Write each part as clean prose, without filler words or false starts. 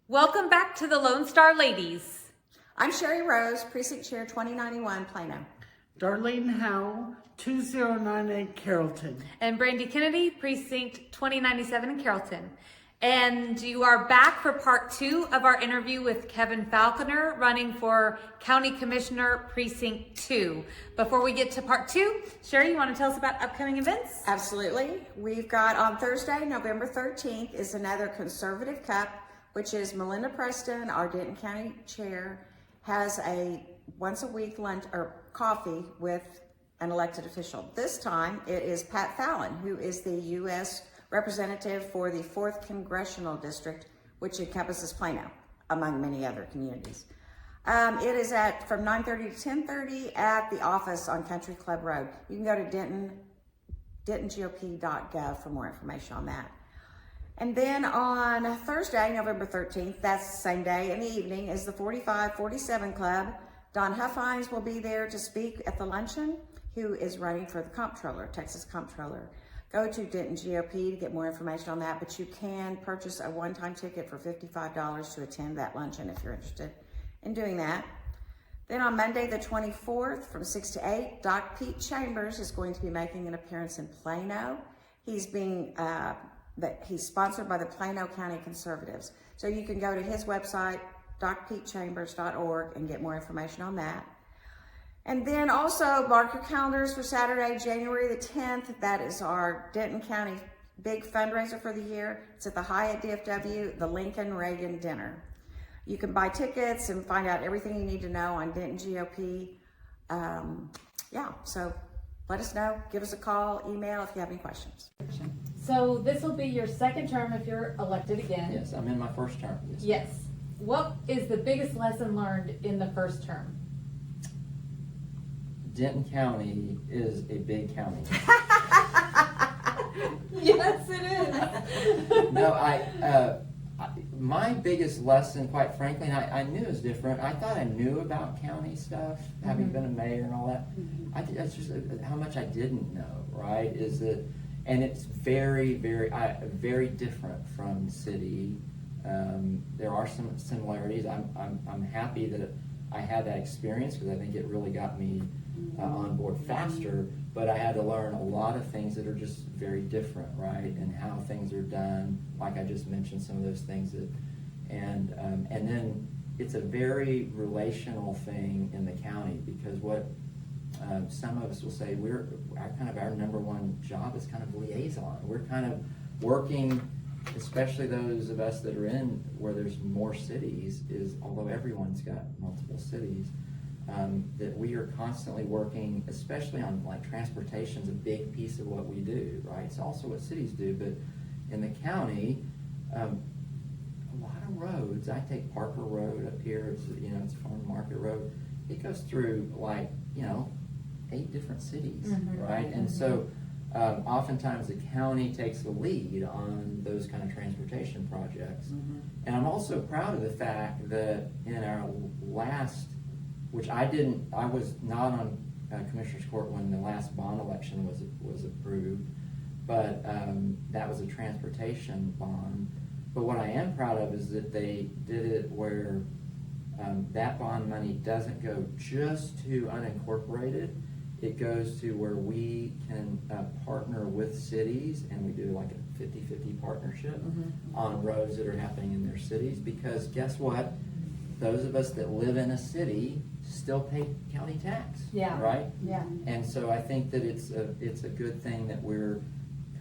Welcome back to the Lone Star Ladies. I'm Sherry Rose, Precinct Chair 2091, Plano. Darlene Howell, 2098 Carrollton. And Brandy Kennedy, Precinct 2097 in Carrollton. And you are back for part 2 of our interview with Kevin Falconer, running for County Commissioner, Precinct 2. Before we get to part 2, Sherry, you want to tell us about upcoming events? Absolutely. We've got on Thursday, November 13th, is another Conservative Cup, which is Melinda Preston, our Denton County Chair, has a once a week lunch or coffee with an elected official. This time it is Pat Fallon, who is the U.S. representative for the 4th Congressional District, which encompasses Plano, among many other communities. It is from 9:30 to 10:30 at the office on Country Club Road. You can go to dentongop.gov for more information on that. And then on Thursday, November 13th, that's the same day in the evening, is the 45-47 Club. Don Huffines will be there to speak at the luncheon, who is running for the comptroller, Texas comptroller. Go to Denton GOP to get more information on that, but you can purchase a one-time ticket for $55 to attend that luncheon if you're interested in doing that. Then on Monday the 24th from 6 to 8, Doc Pete Chambers is going to be making an appearance in Plano. He's sponsored by the Plano County Conservatives. So you can go to his website, docpetechambers.org, and get more information on that. And then also mark your calendars for Saturday, January the 10th. That is our Denton County big fundraiser for the year. It's at the Hyatt DFW, the Lincoln Reagan Dinner. You can buy tickets and find out everything you need to know on Denton GOP. So let us know. Give us a call, email if you have any questions. So this will be your second term if you're elected again. Yes, I'm in my first term. Yes. What is the biggest lesson learned in the first term? Denton County is a big county. Yes, it is. No, my biggest lesson, quite frankly, and I knew it was different. I thought I knew about county stuff, having been a mayor and all that. That's just how much I didn't know, right? And it's very, very, very different from city. There are some similarities. I'm happy that I had that experience because I think it really got me on board faster. But I had to learn a lot of things that are just very different, right? And how things are done. Like I just mentioned, some of those things and then it's a very relational thing in the county because what some of us will say our number one job is kind of liaison. We're kind of working, especially those of us that are in where there's more cities, although everyone's got multiple cities, that we are constantly working, especially on like transportation's a big piece of what we do, right? It's also what cities do, but in the county, a lot of roads. I take Parker Road up here. It's Farm Market Road. It goes through 8 different cities, right? And so oftentimes the county takes the lead on those kind of transportation projects. And I'm also proud of the fact that in our last, which I was not on Commissioner's Court when the last bond election was approved, but that was a transportation bond. But what I am proud of is that they did it where that bond money doesn't go just to unincorporated. It goes to where we can partner with cities, and we do like a 50-50 partnership on roads that are happening in their cities. Because guess what? Those of us that live in a city still pay county tax, right? Yeah. And so I think that it's a good thing that we're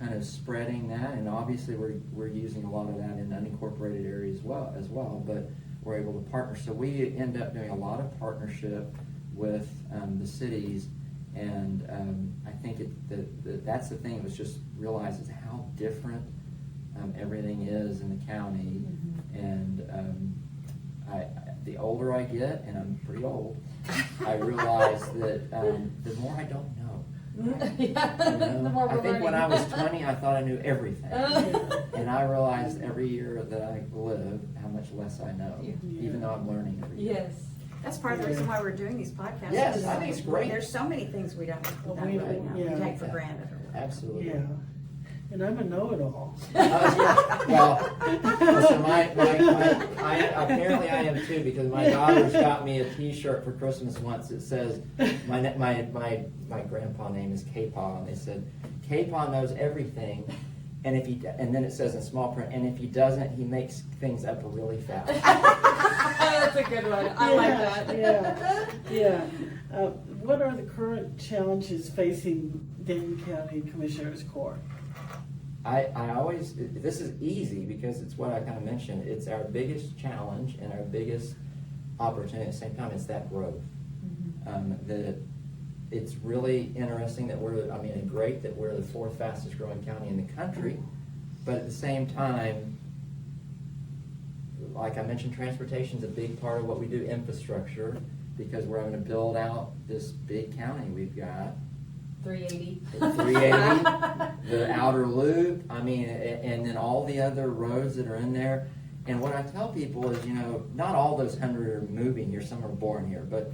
kind of spreading that, and obviously we're using a lot of that in unincorporated areas as well. But we're able to partner, so we end up doing a lot of partnership with the cities. And I think that's the thing that was just realizes how different everything is in the county. And the older I get, and I'm pretty old, I realize that the more I don't know. The more we're I think when learning. I was 20, I thought I knew everything. And I realized every year that I live how much less I know, even though I'm learning every year. Yes. That's part of the reason why we're doing these podcasts. Yes, I think it's great. There's so many things we don't we take for yeah. granted. Absolutely. Yeah. and I'm a know-it-all. Well, so apparently I am too, because my daughter's got me a T-shirt for Christmas once that says my grandpa name is K-Paw, and they said K-Paw knows everything, and then it says in small print, and if he doesn't, he makes things up really fast. That's a good one. I like that. Yeah. What are the current challenges facing Dane County Commissioners Court? I always, this is easy because it's what I kind of mentioned. It's our biggest challenge and our biggest opportunity at the same time. It's that growth. It's really interesting that great that we're the 4th fastest growing county in the country, but at the same time, like I mentioned, transportation is a big part of what we do, infrastructure, because we're having to build out this big county we've got. 380. 380, the outer loop, and then all the other roads that are in there. And what I tell people is, not all those 100 are moving here. Some are born here, but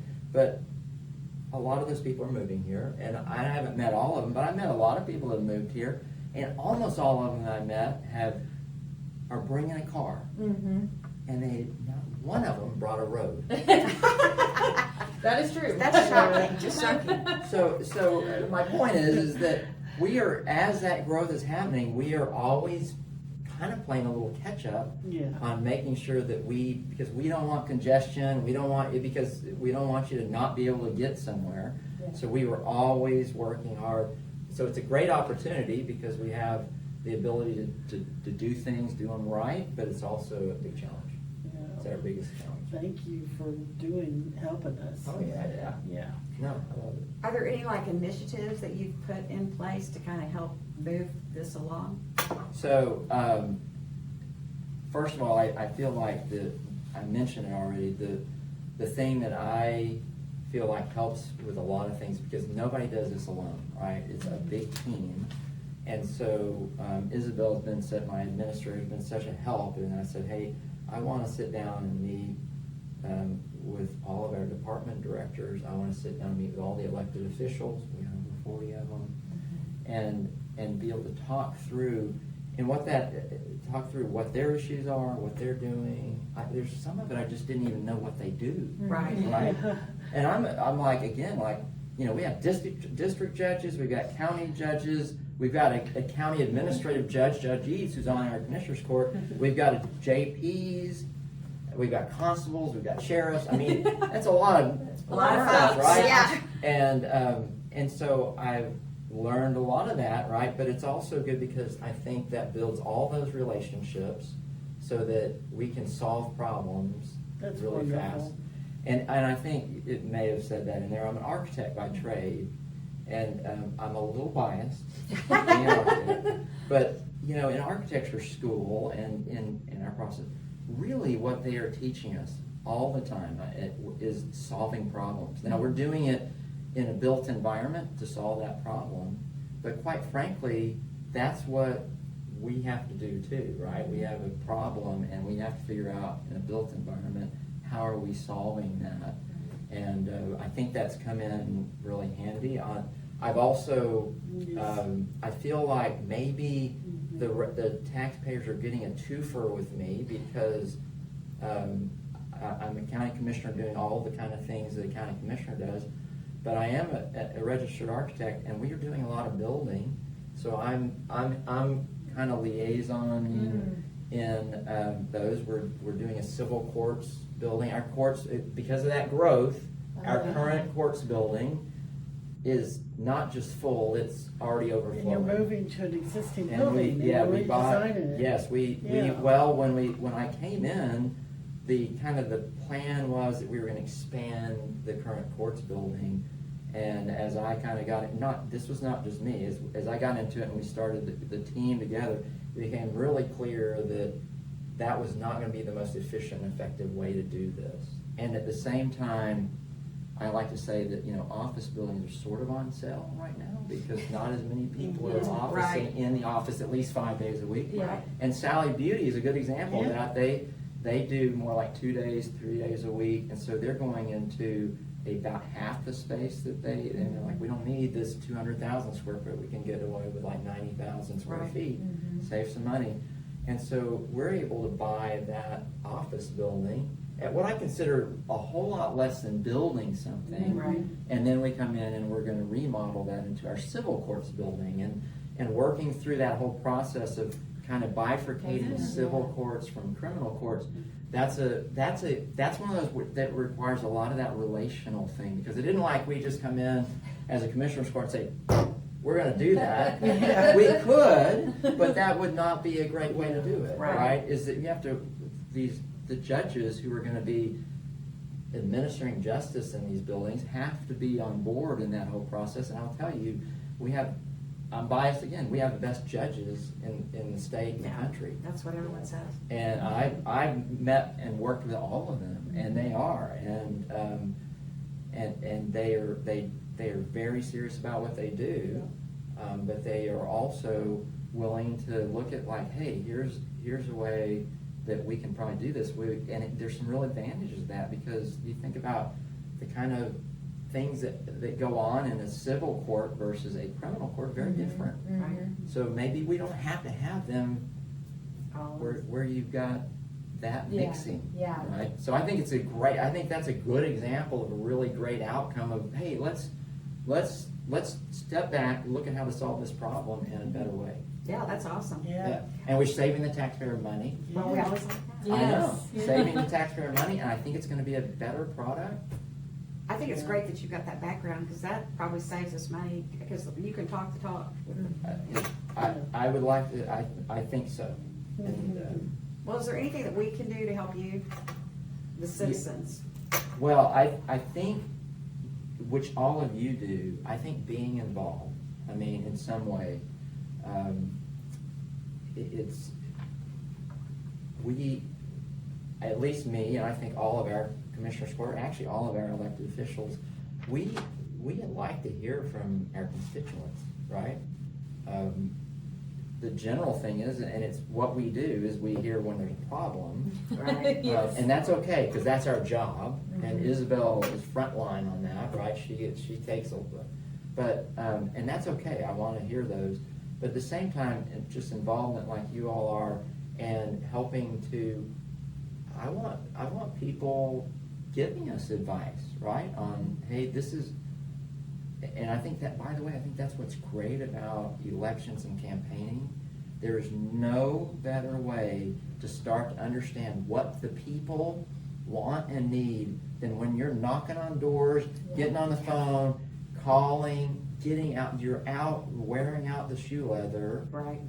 a lot of those people are moving here. And I haven't met all of them, but I met a lot of people that have moved here, and almost all of them that I met are bringing a car, and not one of them brought a road. That is true. That's shocking, just shocking. So my point is that we are, as that growth is happening, we are always kind of playing a little catch up on making sure that because we don't want congestion, because we don't want you to not be able to get somewhere. Yeah. So we were always working hard. So it's a great opportunity because we have the ability to do things, do them right, but it's also a big challenge. It's our biggest challenge. Thank you for helping us. Oh yeah. No, I love it. Are there any initiatives that you've put in place to kind of help move this along? So, first of all, I feel like I mentioned it already, the thing that I feel like helps with a lot of things, because nobody does this alone, right? It's a big team. And so Isabel's my administrator, has been such a help, and I said, hey, I want to sit down and meet with all of our department directors. I want to sit down and meet with all the elected officials. We have over 40 of them, and be able to talk through what their issues are, what they're doing. There's some of it I just didn't even know what they do. Right. And I'm like, again, we have district judges, we've got county judges, we've got a county administrative judge, Judge Eads, who's on our commissioner's court. We've got JPs, we've got constables, we've got sheriffs. That's a lot of stuff, right? Yeah. And so I've learned a lot of that, right? But it's also good because I think that builds all those relationships so that we can solve problems really fast. And I think it may have said that in there. I'm an architect by trade, and I'm a little biased, being an architect. But in architecture school and in our process, really what they are teaching us all the time is solving problems. Now we're doing it in a built environment to solve that problem, but quite frankly, that's what we have to do too, right? We have a problem and we have to figure out in a built environment, how are we solving that? And I think that's come in really handy. I've also, I feel like maybe the taxpayers are getting a twofer with me because I'm a county commissioner doing all the kind of things that a county commissioner does, but I am a registered architect, and we are doing a lot of building. So I'm kind of liaison in those. We're doing a civil courts building. Our courts, because of that growth, our current courts building is not just full; it's already overflowing. And you're moving to an existing And building. we bought. It. Yes, when I came in, the plan was that we were going to expand the current courts building, and as I kind of got it, this was not just me. As I got into it and we started the team together, it became really clear that was not going to be the most efficient and effective way to do this. And at the same time, I like to say that office buildings are sort of on sale right now because not as many people are in the office at least 5 days a week. Right. And Sally Beauty is a good example of that. They do more like 2 days, 3 days a week, and so they're going into about half the space that and they're like, we don't need this 200,000 square foot. We can get away with like 90,000 square Right. feet, save some money. And so we're able to buy that office building at what I consider a whole lot less than building something. Right. And then we come in and we're going to remodel that into our civil courts building, and working through that whole process of kind of bifurcating civil courts from criminal courts. That's one of those that requires a lot of that relational thing, because it isn't like we just come in as a commissioner's court and say, we're going to do that. We could, but that would not be a great way to do it, right? Is that you have to, the judges who are going to be administering justice in these buildings have to be on board in that whole process. And I'll tell you, I'm biased again, we have the best judges in the state and the country. That's what everyone says. And I've met and worked with all of them, and they are, and they are very serious about what they do, but they are also willing to look at like, hey, here's a way that we can probably do this. There's some real advantages of that, because you think about the kind of things that go on in a civil court versus a criminal court, very different. Right. So maybe we don't have to have them where you've got that mixing. Yeah. Right. So I think I think that's a good example of a really great outcome of, hey, let's step back and look at how to solve this problem in a better way. Yeah, that's awesome. Yeah. And we're saving the taxpayer money. Well, we always like that. I know. Yes. Saving the taxpayer money, and I think it's going to be a better product. I think it's great that you've got that background, because that probably saves us money, because you can talk the talk. I would like to, I think so. And, Well, is there anything that we can do to help you, the citizens? well, I think, which all of you do, I think being involved, I mean, in some way, at least me, and I think all of our commissioners court, actually all of our elected officials, we like to hear from our constituents, right? The general thing is, and it's what we do, is we hear when there's a problem, Right? Yes. and that's okay, because that's our job. And Isabel is frontline on that, right? She takes a, but and that's okay. I want to hear those, but at the same time, just involvement like you all are, and helping to. I want people giving us advice, right? On, hey, this is, and I think that, by the way, I think that's what's great about elections and campaigning. There is no better way to start to understand what the people want and need than when you're knocking on doors, getting on the phone, calling, getting out. You're out wearing out the shoe leather. Right.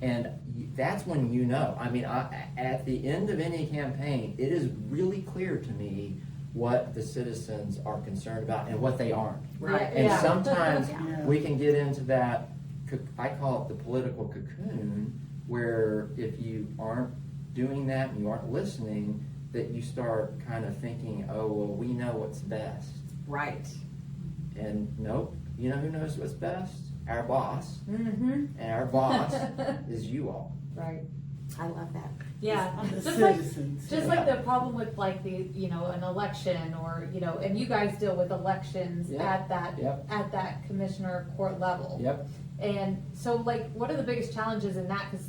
And that's when you know. I mean, at the end of any campaign, it is really clear to me what the citizens are concerned about and what they aren't. Right. And Yeah. sometimes Yeah. we can get into that, I call it the political cocoon, where if you aren't doing that and you aren't listening, that you start kind of thinking, oh, well, we know what's best. Right. And nope, you know who knows what's best? Our boss. Mm-hmm. And our boss is you all. Right. I love that. Yeah. The Just like, citizens. just like the problem with like an election, or, and you guys deal with elections Yep. at that commissioner court level. Yep. And so, like, what are the biggest challenges in that? Because,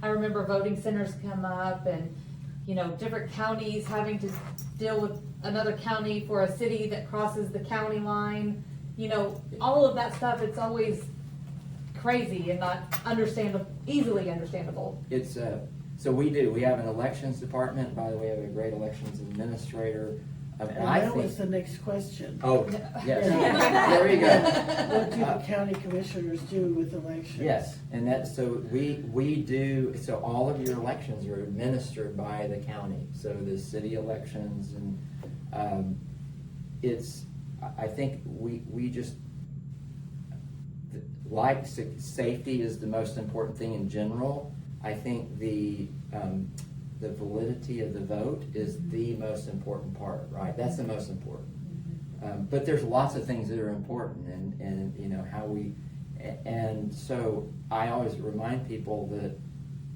I remember voting centers come up, and, different counties having to deal with another county for a city that crosses the county line. All of that stuff, it's always crazy and not easily understandable. It's so we have an elections department. By the way, we have a great elections administrator. And And I that think. was the next question. Oh, yes. Yeah. There you go. What do the county commissioners do with elections? Yes, and so we do. So all of your elections are administered by the county. So the city elections, and I think we just like safety is the most important thing in general. I think the validity of the vote is the most important part, right? That's the most important. But there's lots of things that are important, and how we, and so I always remind people that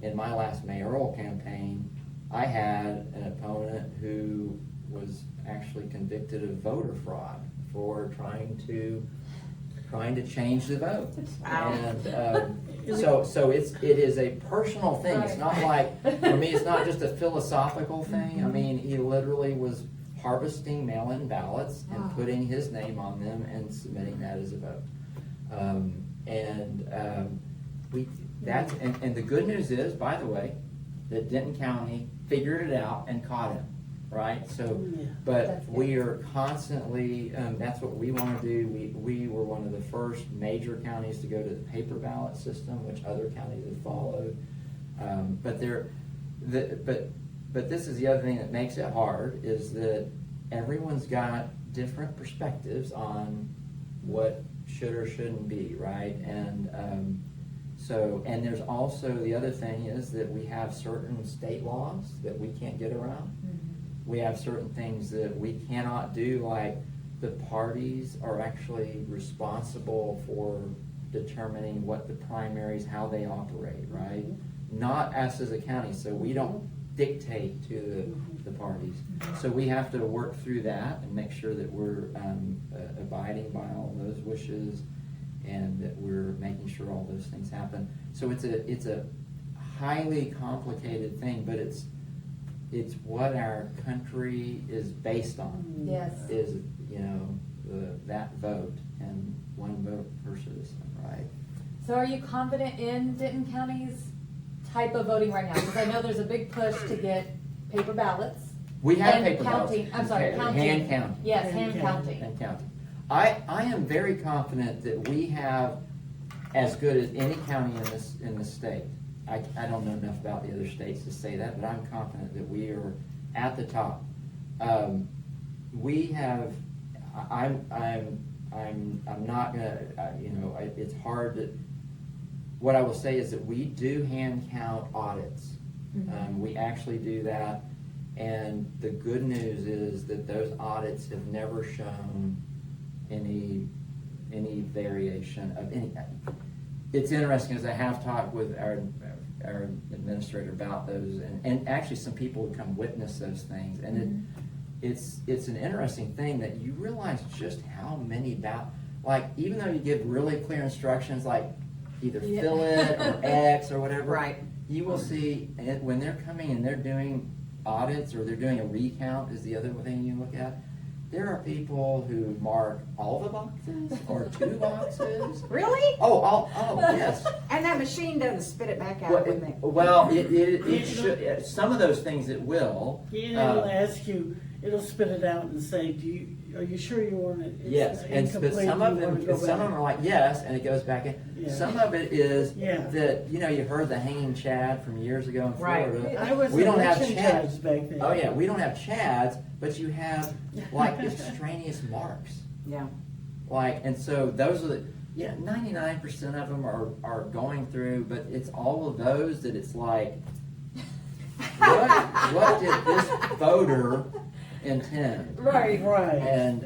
in my last mayoral campaign, I had an opponent who was actually convicted of voter fraud for trying to change the vote. Wow. And so it is a personal thing. It's not like, for me, it's not just a philosophical thing. I mean, he literally was harvesting mail-in ballots and Wow. putting his name on them and submitting that as a vote. And the good news is, by the way, that Denton County figured it out and caught him, right? So, Yeah. but That's good. we are constantly, that's what we want to do. We were one of the first major counties to go to the paper ballot system, which other counties have followed. But this is the other thing that makes it hard, is that everyone's got different perspectives on what should or shouldn't be, right? And and there's also, the other thing is that we have certain state laws that we can't get around. Mm-hmm. We have certain things that we cannot do, like the parties are actually responsible for determining what the primaries, how they operate, right? Not us as a county, so we don't dictate to the parties. So we have to work through that and make sure that we're abiding by all those wishes and that we're making sure all those things happen. So it's a highly complicated thing, but it's what our country is based on. Yes. Is, that vote and one vote per citizen, right? So are you confident in Denton County's type of voting right now? Because I know there's a big push to get paper ballots. We have And paper ballots. counting, I'm sorry, counting. Hand counting. Yes, Hand hand counting. And counting. I am very confident that we have as good as any county in the state. I don't know enough about the other states to say that, but I'm confident that we are at the top. We have. I'm not gonna. It's hard to. What I will say is that we do hand count audits. Mm-hmm. We actually do that, and the good news is that those audits have never shown any variation of any. It's interesting, as I have talked with our administrator about those, and actually some people would come witness those things, and it's an interesting thing that you realize just how many like, even though you give really clear instructions, like either fill it or X or whatever, Right. you will see when they're coming and they're doing audits or they're doing a recount is the other thing you look at. There are people who mark all the boxes or 2 boxes. Really? Oh, yes. And that machine doesn't spit it back out with me. Well, it should. Some of those things it will. It'll ask you, it'll spit it out and say, are you sure you want it? Yes, but some of them are like yes, and it goes back in. Yeah. Some of it is Yeah. that you heard the hanging chad from years ago in Right. Florida. I was We an don't have election chads. judge back then. Oh yeah, we don't have chads, but you have like extraneous marks. Yeah. And so those are 99% of them are going through, but it's all of those that it's like, what did this voter intend? Right. Right. And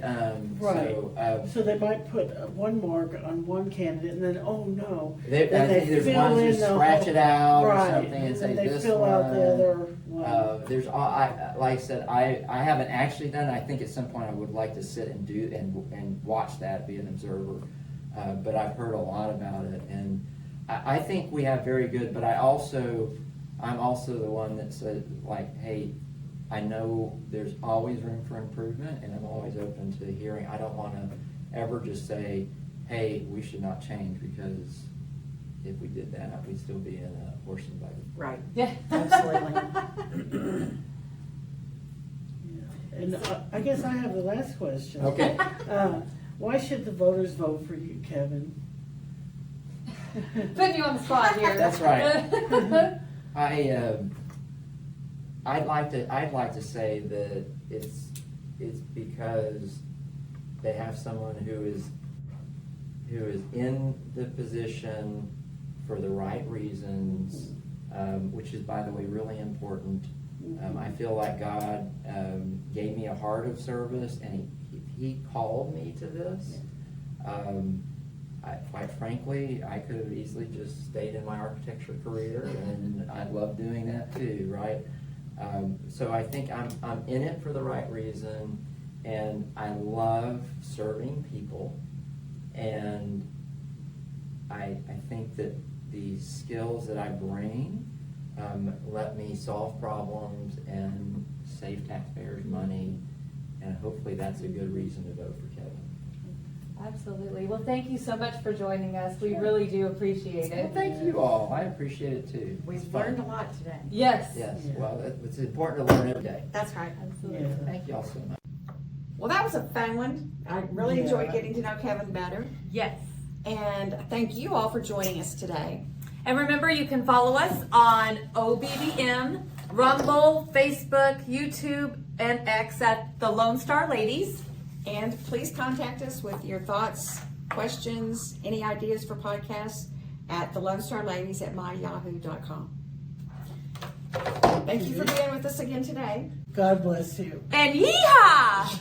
Right. so So they might put one mark on one candidate, and then, oh no. there's fill ones who in the scratch whole- it out or right, something and say they this fill one. out the other one. There's like I said, I haven't actually done it. I think at some point I would like to sit and do and watch that, be an observer. But I've heard a lot about it, and I think we have very good. But I'm also the one that said, like, hey, I know there's always room for improvement, and I'm always open to hearing. I don't want to ever just say, hey, we should not change, because if we did that, we'd still be in a horse and buggy. Right. Yeah. Absolutely. Yeah. And I guess I have the last question. Okay. Why should the voters vote for you, Kevin? Putting you on the spot here. That's right. I'd like to say that it's because they have someone who is in the position for the right reasons, which is, by the way, really important. I feel like God gave me a heart of service, and He called me to this. Quite frankly, I could have easily just stayed in my architecture career, and I love doing that too, right? So I think I'm in it for the right reason, and I love serving people, and I think that the skills that I bring let me solve problems and save taxpayers money, and hopefully that's a good reason to vote for Kevin. Absolutely. Well, thank you so much for joining us. We really do appreciate Well, it. thank you all. I appreciate it too. It's We've fun. learned a lot today. Yes. Yes, Yeah. well, it's important to learn every day. That's right. Absolutely. Yeah. Thank you all so much. Well, that was a fun one. I really Yeah. enjoyed getting to know Kevin better. Yes. And thank you all for joining us today. And remember, you can follow us on OBBM, Rumble, Facebook, YouTube, and X at the Lone Star Ladies. And please contact us with your thoughts, questions, any ideas for podcasts at thelonestarladies@myyahoo.com. Thank you for being with us again today. God bless you. And yeehaw!